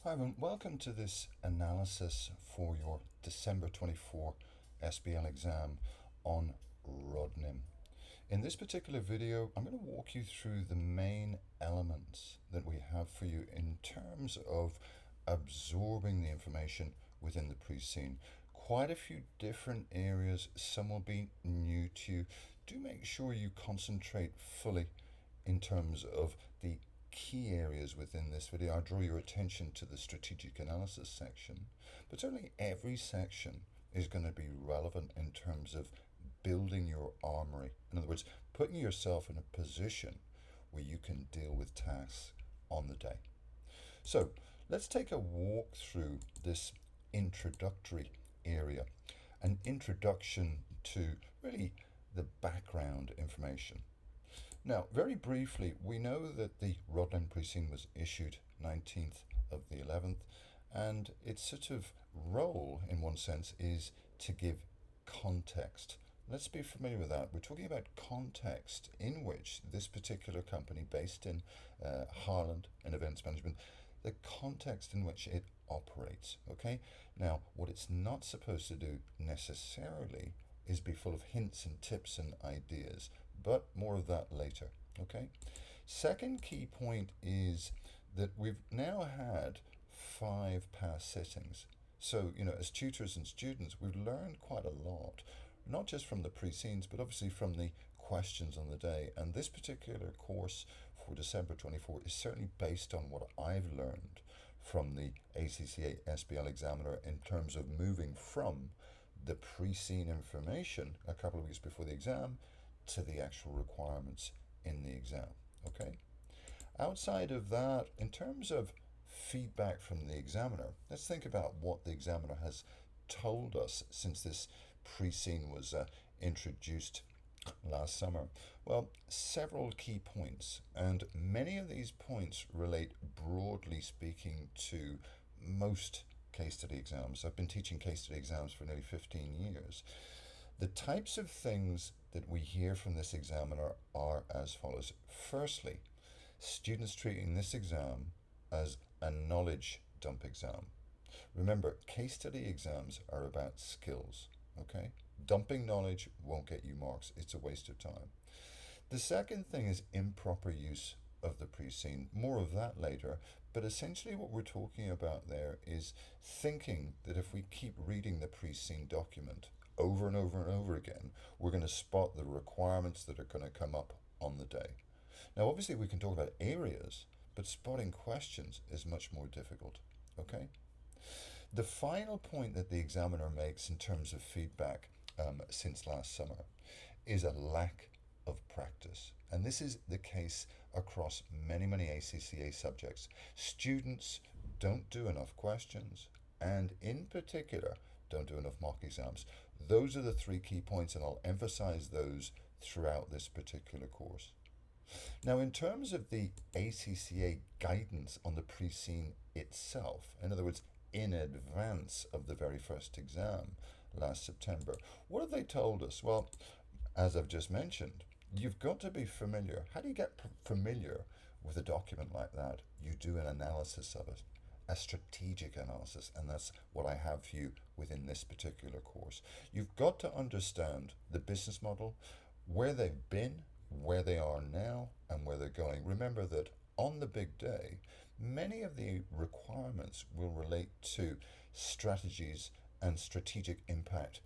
Hi everyone, welcome to this analysis for your December 24 SBL exam on Rodnim. In this particular video, I'm going to walk you through the main elements that we have for you in terms of absorbing the information within the pre-scene. Quite a few different areas, some will be new to you. Do make sure you concentrate fully in terms of the key areas within this video. I draw your attention to the strategic analysis section, but certainly every section is going to be relevant in terms of building your armory. In other words, putting yourself in a position where you can deal with tasks on the day. So let's take a walk through this introductory area, an introduction to really the background information. Now, very briefly, we know that the Rodnim Pre-Scene was issued 19th of the 11th, and its sort of role, in one sense, is to give context. Let's be familiar with that. We're talking about context in which this particular company, based in Harland in events management, the context in which it operates. Okay? Now, what it's not supposed to do necessarily is be full of hints and tips and ideas, but more of that later. Okay? Second key point is that we've now had 5 past sittings. So, as tutors and students, we've learned quite a lot, not just from the pre-scenes, but obviously from the questions on the day. And this particular course for December 24 is certainly based on what I've learned from the ACCA SBL examiner in terms of moving from the pre-scene information a couple of weeks before the exam to the actual requirements in the exam. Okay? Outside of that, in terms of feedback from the examiner, let's think about what the examiner has told us since this pre-scene was introduced last summer. Well, several key points, and many of these points relate, broadly speaking, to most case study exams. I've been teaching case study exams for nearly 15 years. The types of things that we hear from this examiner are as follows. Firstly, students treating this exam as a knowledge dump exam. Remember, case study exams are about skills, okay? Dumping knowledge won't get you marks. It's a waste of time. The second thing is improper use of the pre-scene. More of that later, but essentially what we're talking about there is thinking that if we keep reading the pre-scene document over and over and over again, we're going to spot the requirements that are going to come up on the day. Now, obviously, we can talk about areas, but spotting questions is much more difficult, okay? The final point that the examiner makes in terms of feedback since last summer is a lack of practice. And this is the case across many ACCA subjects. Students don't do enough questions, and in particular, don't do enough mock exams. Those are the 3 key points, and I'll emphasize those throughout this particular course. Now, in terms of the ACCA guidance on the pre-scene itself, in other words, in advance of the very first exam last September, what have they told us? Well, as I've just mentioned, you've got to be familiar. How do you get familiar with a document like that? You do an analysis of it, a strategic analysis, and that's what I have for you within this particular course. You've got to understand the business model, where they've been, where they are now, and where they're going. Remember that on the big day, many of the requirements will relate to strategies and strategic impact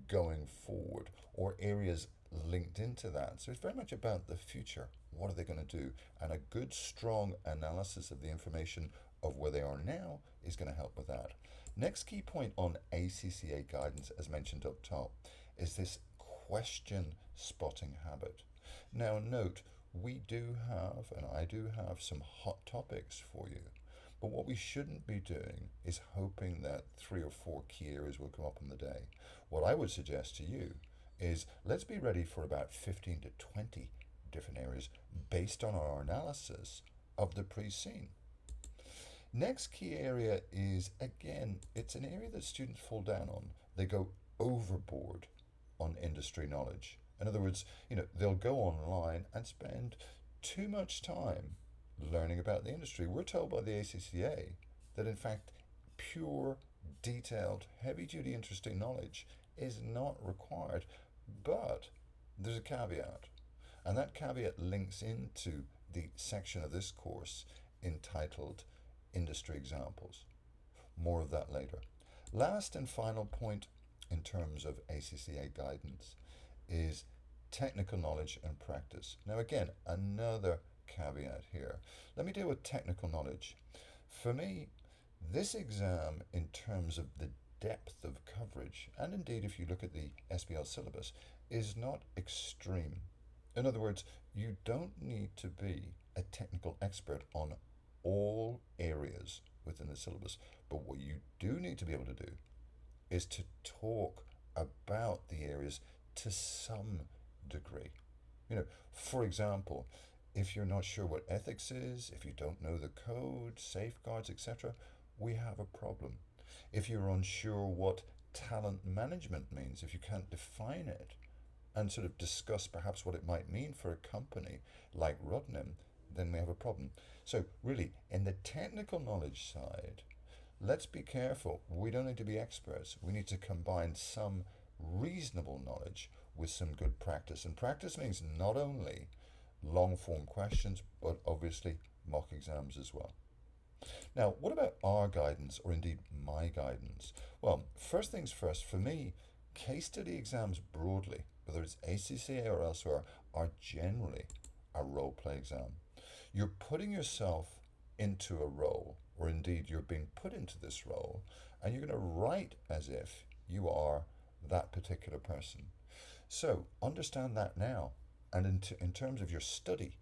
going forward, or areas linked into that. So it's very much about the future. What are they going to do? And a good, strong analysis of the information of where they are now is going to help with that. Next key point on ACCA guidance, as mentioned up top, is this question spotting habit. Now note, we do have, and I do have, some hot topics for you. But what we shouldn't be doing is hoping that 3 or 4 key areas will come up on the day. What I would suggest to you is let's be ready for about 15 to 20 different areas based on our analysis of the pre-scene. Next key area is, again, it's an area that students fall down on. They go overboard on industry knowledge. In other words, they'll go online and spend too much time learning about the industry. We're told by the ACCA that in fact pure, detailed, heavy-duty, interesting knowledge is not required, but there's a caveat, and that caveat links into the section of this course entitled Industry Examples. More of that later. Last and final point in terms of ACCA guidance is technical knowledge and practice. Now again, another caveat here. Let me deal with technical knowledge. For me, this exam, in terms of the depth of coverage, and indeed if you look at the SBL syllabus, is not extreme. In other words, you don't need to be a technical expert on all areas within the syllabus, but what you do need to be able to do is to talk about the areas to some degree. For example, if you're not sure what ethics is, if you don't know the code, safeguards, etc., we have a problem. If you're unsure what talent management means, if you can't define it and sort of discuss perhaps what it might mean for a company like Rodnim, then we have a problem. So really, in the technical knowledge side, let's be careful. We don't need to be experts. We need to combine some reasonable knowledge with some good practice. And practice means not only long form questions, but obviously mock exams as well. Now, what about our guidance, or indeed my guidance? Well, first things first, for me, case study exams broadly, whether it's ACCA or elsewhere, are generally a role play exam. You're putting yourself into a role, or indeed you're being put into this role, and you're going to write as if you are that particular person. So understand that now, and in terms of your study,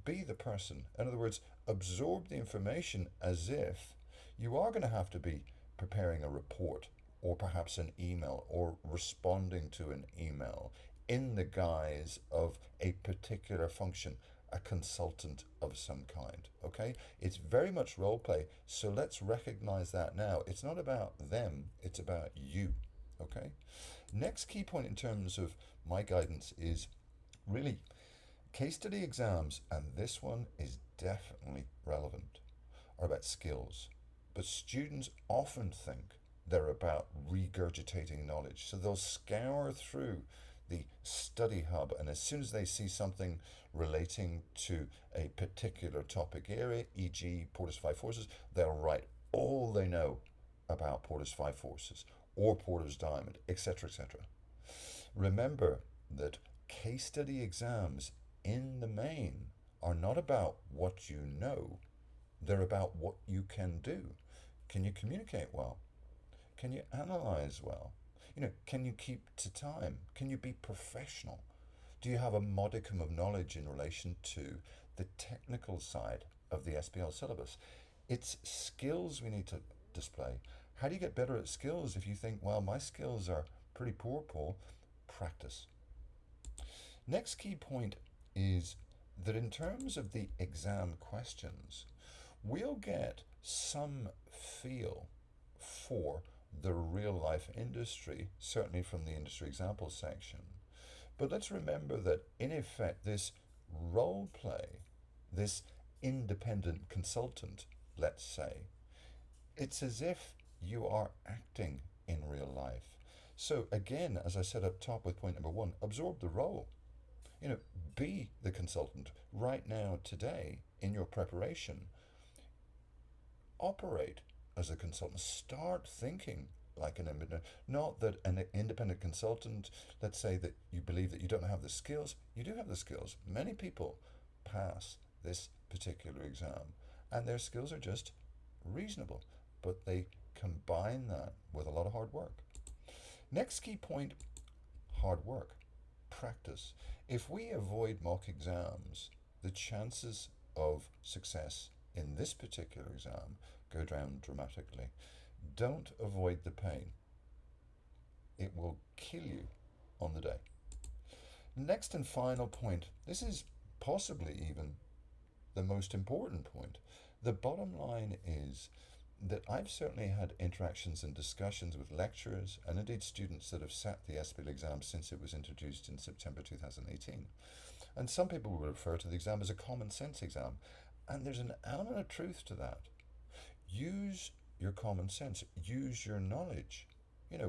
be the person. In other words, absorb the information as if you are going to have to be preparing a report, or perhaps an email, or responding to an email in the guise of a particular function, a consultant of some kind. Okay, it's very much role play, so let's recognize that now. It's not about them, it's about you. Okay, next key point in terms of my guidance is really case study exams, and this one is definitely relevant, are about skills, but students often think they're about regurgitating knowledge, so they'll scour through the study hub, and as soon as they see something relating to a particular topic area, e.g. Porter's Five Forces, they'll write all they know about Porter's Five Forces or Porter's Diamond, etc., etc. Remember that case study exams in the main are not about what you know, they're about what you can do. Can you communicate well? Can you analyze well? Can you keep to time? Can you be professional? Do you have a modicum of knowledge in relation to the technical side of the SBL syllabus? It's skills we need to display. How do you get better at skills if you think, well, my skills are pretty poor, Paul? Practice. Next key point is that in terms of the exam questions, we'll get some feel for the real life industry, certainly from the industry examples section. But let's remember that in effect, this role play, this independent consultant, let's say, it's as if you are acting in real life. So again, as I said up top with point number one, absorb the role. Be the consultant right now, today, in your preparation. Operate as a consultant. Start thinking like an independent. Not that an independent consultant, let's say that you believe that you don't have the skills. You do have the skills. Many people pass this particular exam and their skills are just reasonable, but they combine that with a lot of hard work. Next key point, hard work, practice. If we avoid mock exams, the chances of success in this particular exam go down dramatically. Don't avoid the pain. It will kill you on the day. Next and final point, this is possibly even the most important point. The bottom line is that I've certainly had interactions and discussions with lecturers and indeed students that have sat the SBL exam since it was introduced in September 2018. And some people will refer to the exam as a common sense exam. And there's an element of truth to that. use your common sense, use your knowledge,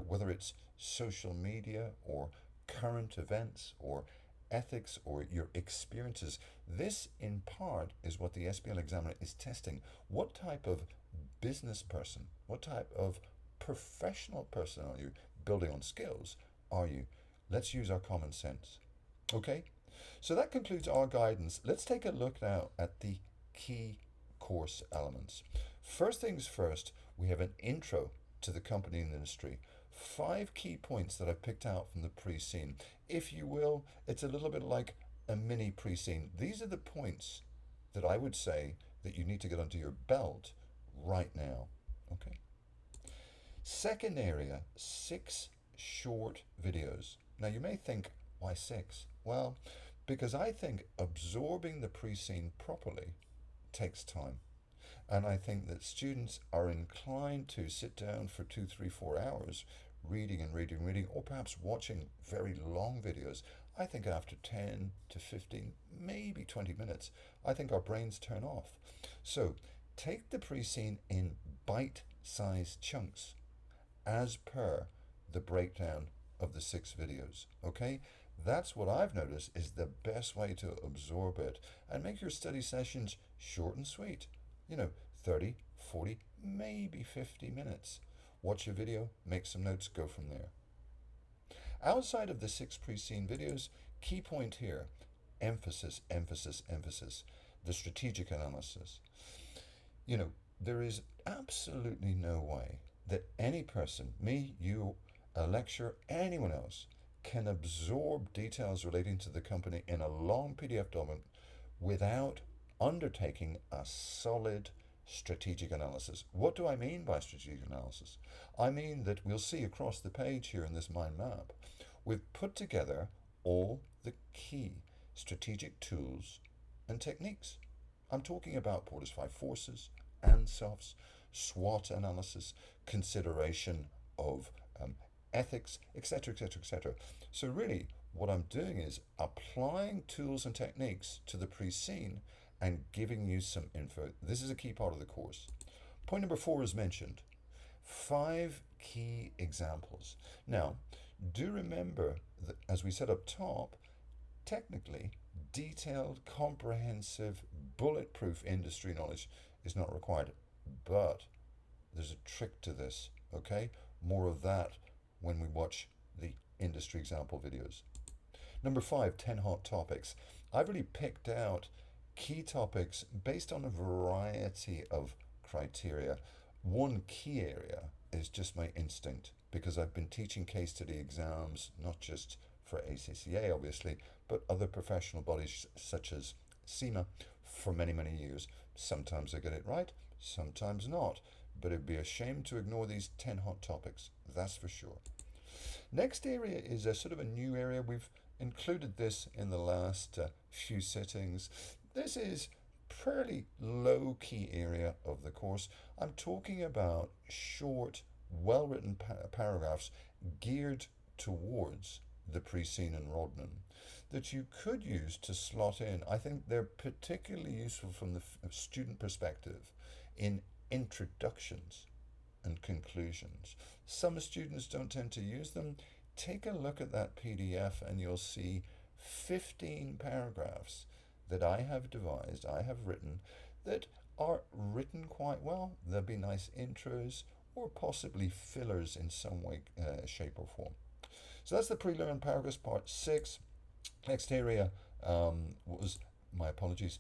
whether it's social media or current events or ethics or your experiences. This, in part, is what the SBL examiner is testing. What type of business person, what type of professional person are you? Building on skills are you? Let's use our common sense. Okay? So that concludes our guidance. Let's take a look now at the key course elements. First things first, we have an intro to the company and industry. 5 key points that I've picked out from the pre-scene. If you will, it's a little bit like a mini pre-scene. These are the points that I would say that you need to get under your belt right now. Okay. Second area, 6 short videos. Now you may think, why 6? Well, because I think absorbing the pre-scene properly takes time. And I think that students are inclined to sit down for 2, 3, 4 hours reading and reading and reading, or perhaps watching very long videos. I think after 10 to 15, maybe 20 minutes, I think our brains turn off. So take the pre-scene in bite-sized chunks as per the breakdown of the 6 videos, okay? That's what I've noticed is the best way to absorb it, and make your study sessions short and sweet. 30, 40, maybe 50 minutes. Watch a video, make some notes, go from there. Outside of the 6 pre-scene videos, key point here, emphasis, emphasis, emphasis, the strategic analysis. There is absolutely no way that any person, me, you, a lecturer, anyone else, can absorb details relating to the company in a long PDF document without undertaking a solid strategic analysis. What do I mean by strategic analysis? I mean that we'll see across the page here in this mind map, we've put together all the key strategic tools and techniques. I'm talking about Porter's 5 forces, ANSOFs, SWOT analysis, consideration of ethics, etc., etc., etc. So really, what I'm doing is applying tools and techniques to the pre-scene and giving you some info. This is a key part of the course. Point number 4 is mentioned. 5 key examples. Now, do remember that as we said up top, technically, detailed, comprehensive, bulletproof industry knowledge is not required. But there's a trick to this, okay? More of that when we watch the industry example videos. Number 5, 10 hot topics. I've really picked out key topics based on a variety of criteria. One key area is just my instinct, because I've been teaching case study exams, not just for ACCA obviously, but other professional bodies such as SEMA for many, many years. Sometimes I get it right, sometimes not, but it'd be a shame to ignore these 10 hot topics, that's for sure. Next area is a sort of a new area. We've included this in the last few sittings. This is fairly low-key area of the course. I'm talking about short, well-written paragraphs geared towards the pre-scene and Rodnim that you could use to slot in. I think they're particularly useful from the student perspective in introductions and conclusions. Some students don't tend to use them. Take a look at that PDF and you'll see 15 paragraphs that I have devised, I have written, that are written quite well. There'll be nice intros or possibly fillers in some way, shape or form. So that's the pre-learned paragraphs, part 6. Next area was, my apologies,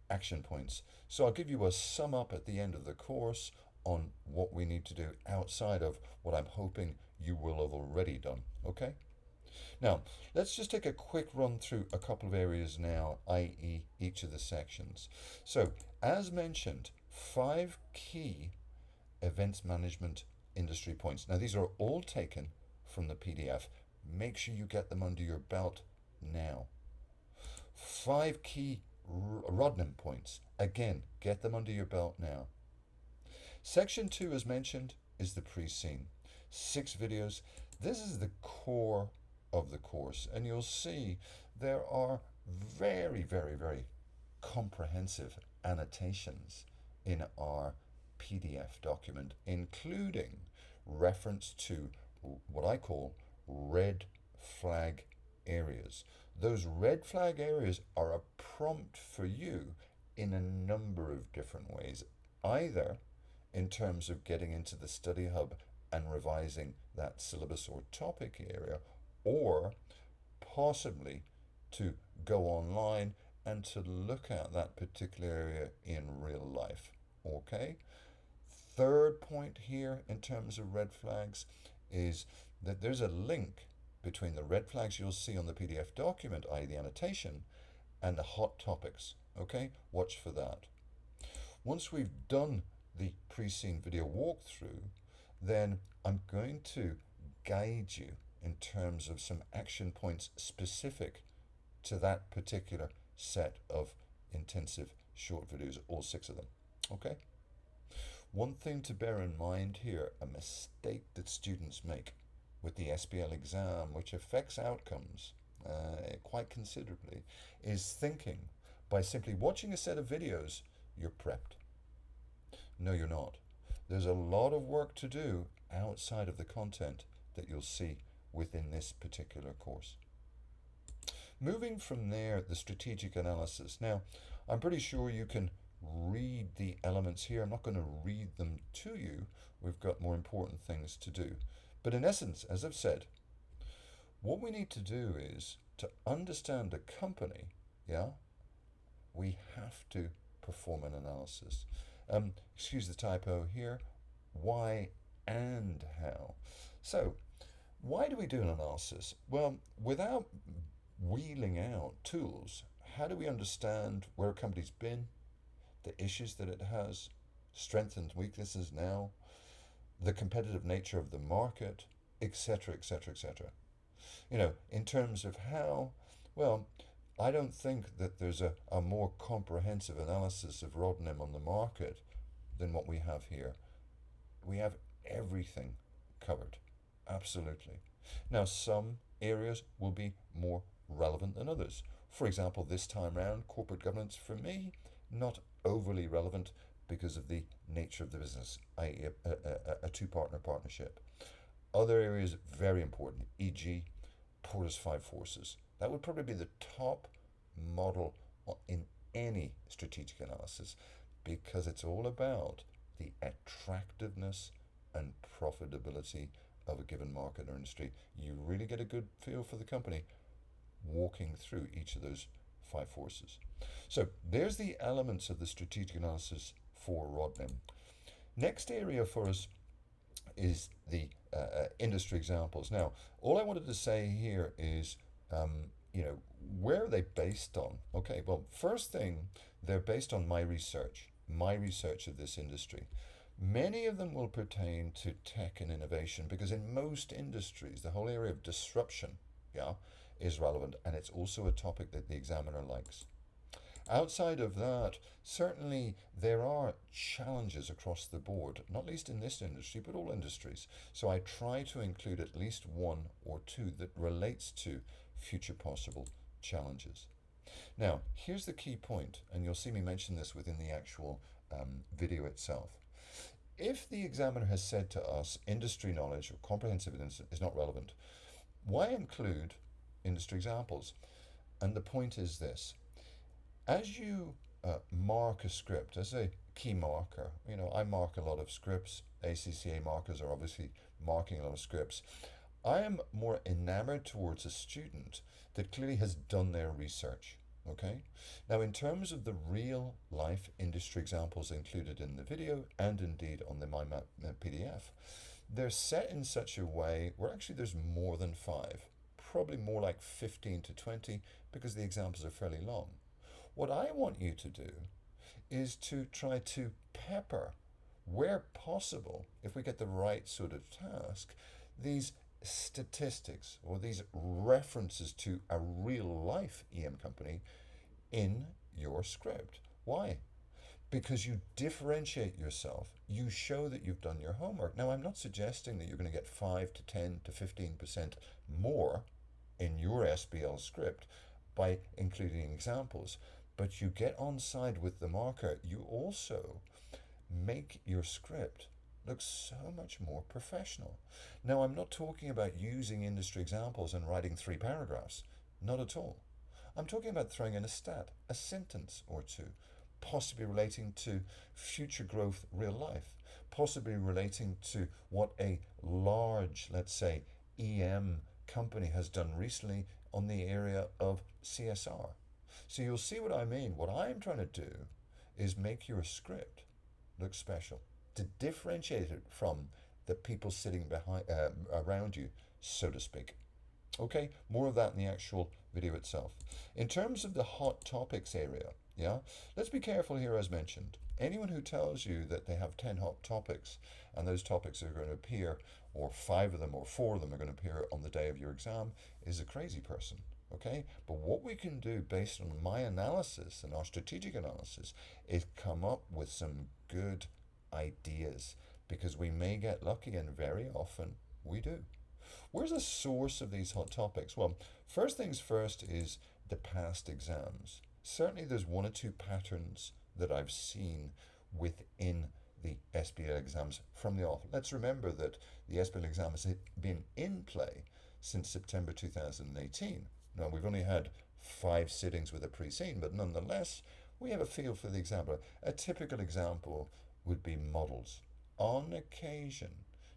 action points. So I'll give you a sum up at the end of the course on what we need to do outside of what I'm hoping you will have already done, okay? Now, let's just take a quick run through a couple of areas now, i.e. each of the sections. So, as mentioned, 5 key events management industry points. Now, these are all taken from the PDF. Make sure you get them under your belt now. 5 key Rodnim points. Again, get them under your belt now. Section 2, as mentioned, is the pre-scene. 6 videos. This is the core of the course, and you'll see there are very, very, very comprehensive annotations in our PDF document, including reference to what I call red flag areas. Those red flag areas are a prompt for you in a number of different ways, either in terms of getting into the study hub and revising that syllabus or topic area, or possibly to go online and to look at that particular area in real life. Okay? Third point here in terms of red flags is that there's a link between the red flags you'll see on the PDF document, i.e. the annotation, and the hot topics. Okay? Watch for that. Once we've done the pre-scene video walkthrough, then I'm going to guide you in terms of some action points specific to that particular set of intensive short videos, all 6 of them. Okay? One thing to bear in mind here, a mistake that students make with the SBL exam, which affects outcomes quite considerably, is thinking by simply watching a set of videos, you're prepped. No, you're not. There's a lot of work to do outside of the content that you'll see within this particular course. Moving from there, the strategic analysis. Now, I'm pretty sure you can read the elements here. I'm not going to read them to you. We've got more important things to do. But in essence, as I've said, what we need to do is to understand a company, we have to perform an analysis. Excuse the typo here. Why and how? So, why do we do an analysis? Well, without wheeling out tools, how do we understand where a company's been, the issues that it has, strengths and weaknesses now, the competitive nature of the market, etc., etc., etc. In terms of how, well, I don't think that there's a more comprehensive analysis of Rodnim on the market than what we have here. We have everything covered, absolutely. Now, some areas will be more relevant than others. For example, this time round, corporate governance for me, not overly relevant because of the nature of the business, i.e. a two-partner partnership. Other areas very important, e.g. Porter's 5 forces. That would probably be the top model in any strategic analysis because it's all about the attractiveness and profitability of a given market or industry. You really get a good feel for the company walking through each of those 5 forces. So there's the elements of the strategic analysis for Rodnim. Next area for us is the industry examples. Now, all I wanted to say here is, where are they based on? Okay, well, first thing, they're based on my research of this industry. Many of them will pertain to tech and innovation because in most industries, the whole area of disruption, is relevant, and it's also a topic that the examiner likes. Outside of that, certainly there are challenges across the board, not least in this industry, but all industries. So I try to include at least 1 or 2 that relates to future possible challenges. Now, here's the key point, and you'll see me mention this within the actual video itself. If the examiner has said to us industry knowledge or comprehensive evidence is not relevant, why include industry examples? And the point is this. As you mark a script as a key marker, I mark a lot of scripts. ACCA markers are obviously marking a lot of scripts. I am more enamored towards a student that clearly has done their research. Okay? Now, in terms of the real life industry examples included in the video and indeed on the MyMap PDF, they're set in such a way where actually there's more than 5, probably more like 15 to 20 because the examples are fairly long. What I want you to do is to try to pepper, where possible, if we get the right sort of task, these statistics or these references to a real life EM company in your script. Why? Because you differentiate yourself. You show that you've done your homework. Now, I'm not suggesting that you're going to get 5 to 10 to 15% more in your SBL script by including examples, but you get on side with the marker. You also make your script look so much more professional. Now, I'm not talking about using industry examples and writing 3 paragraphs. Not at all. I'm talking about throwing in a stat, a sentence or two, possibly relating to future growth real life, possibly relating to what a large, let's say, EM company has done recently on the area of CSR. So you'll see what I mean. What I'm trying to do is make your script look special, to differentiate it from the people sitting behind around you, so to speak. Okay, more of that in the actual video itself. In terms of the hot topics area, yeah, let's be careful here as mentioned. Anyone who tells you that they have 10 hot topics and those topics are going to appear, or 5 of them or 4 of them are going to appear on the day of your exam is a crazy person. Okay, but what we can do based on my analysis and our strategic analysis is come up with some good ideas, because we may get lucky, and very often we do. Where's the source of these hot topics? Well, first things first is the past exams. Certainly there's 1 or 2 patterns that I've seen within the SBL exams from the off. Let's remember that the SBL exam has been in play since September 2018. Now, we've only had 5 sittings with a pre-scene, but nonetheless, we have a feel for the example. A typical example would be models. On occasion,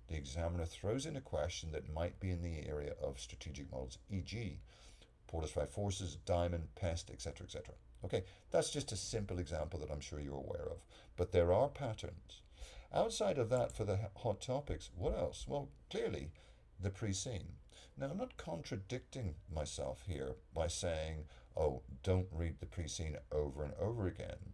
the examiner throws in a question that might be in the area of strategic models, e.g., Porter's 5 forces, diamond, pest, etc., etc. Okay, that's just a simple example that I'm sure you're aware of. But there are patterns. Outside of that, for the hot topics, what else? Well, clearly, the pre-scene. Now, I'm not contradicting myself here by saying, oh, don't read the pre-scene over and over again.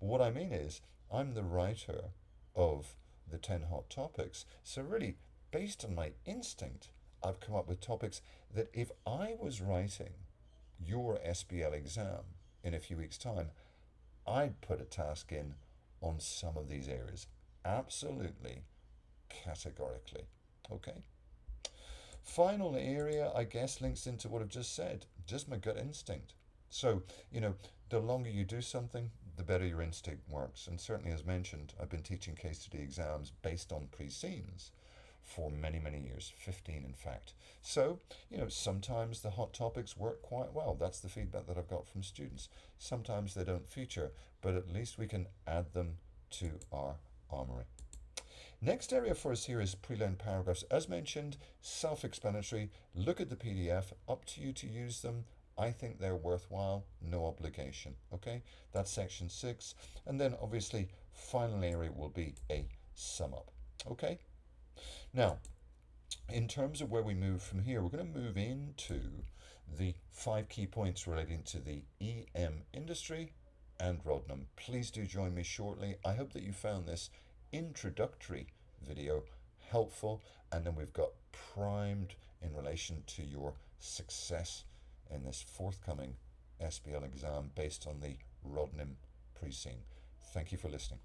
But what I mean is, I'm the writer of the 10 hot topics. So really, based on my instinct, I've come up with topics that if I was writing your SBL exam in a few weeks' time, I'd put a task in on some of these areas. Absolutely, categorically. Okay. Final area, I guess, links into what I've just said, just my gut instinct. So, the longer you do something, the better your instinct works. And certainly, as mentioned, I've been teaching case study exams based on pre-scenes for many, many years, 15 in fact. So, sometimes the hot topics work quite well. That's the feedback that I've got from students. Sometimes they don't feature, but at least we can add them to our armory. Next area for us here is pre-learned paragraphs. As mentioned, self-explanatory. Look at the PDF. Up to you to use them. I think they're worthwhile. No obligation. Okay, that's section 6. And then obviously, final area will be a sum up. Okay. Now, in terms of where we move from here, we're going to move into the 5 key points relating to the EM industry and Rodnim. Please do join me shortly. I hope that you found this introductory video helpful, and then we've got primed in relation to your success in this forthcoming SBL exam based on the Rodnim pre-scene. Thank you for listening.